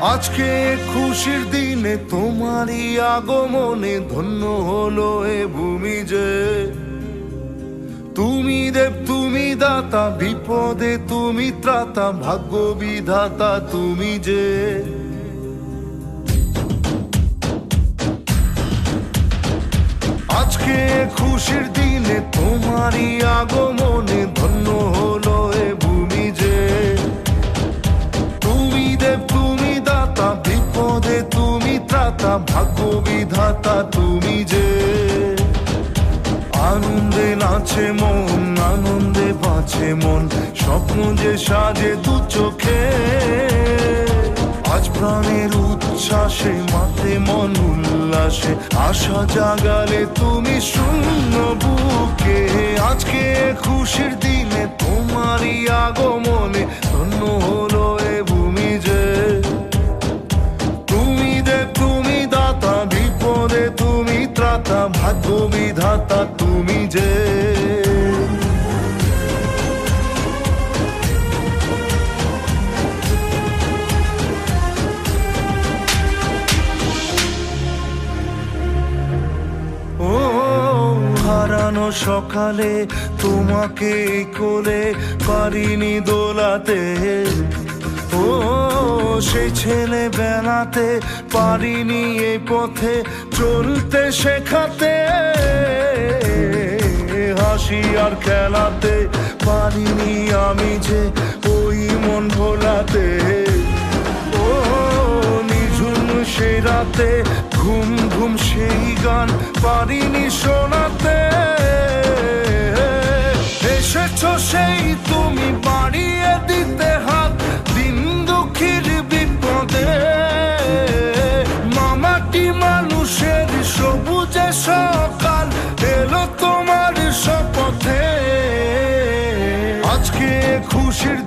আজকে খুশির দিনে তোমারই আগমনে ধন্য হলো এ ভূমি যে। তুমি দেব তুমি দাতা, বিপদে তুমি ত্রাতা, ভাগ্য বিধাতা তুমি যে। আজকে খুশির দিনে তোমারই আগমনে ধন্য হলো এ ভূমি যে। তুমি দেব তুমি দাতা, বিপদে তুমি ত্রাতা, ভাগ্য বিধাতা তুমি যে। আনন্দে নাচে মন, আনন্দে বাঁচে মন, স্বপ্ন যে সাজে দু চোখে। আজ প্রাণের উচ্ছ্বাসে মাতে মন উল্লাসে, আশা জাগালে তুমি শূন্য বুকে। আজকে খুশির দিনে তোমারই আগমনে ধন্য হলো এ ভূমি যে। তুমি দেব তুমি দাতা, বিপদে তুমি ত্রাতা, ভাগ্য বিধাতা তুমি যে। হারানো সকালে তোমাকে কোলে পারিনি দোলাতে, ও সেই ছেলে বেলাতে পারিনি এই পথে চলতে শেখাতে। হাসি আর খেলাতে পারিনি আমি যে ওই মন ভোলাতে। ও নিঝুম সেই রাতে ঘুম ঘুম সেই গান পারিনি শোনাতে। এসেছো সেই তুমি বাড়িয়ে দিতে হাত দিন দুঃখীর বিপদে। মামাটি মানুষের সবুজে সকাল এলো তোমার শপথে। আজকে খুশির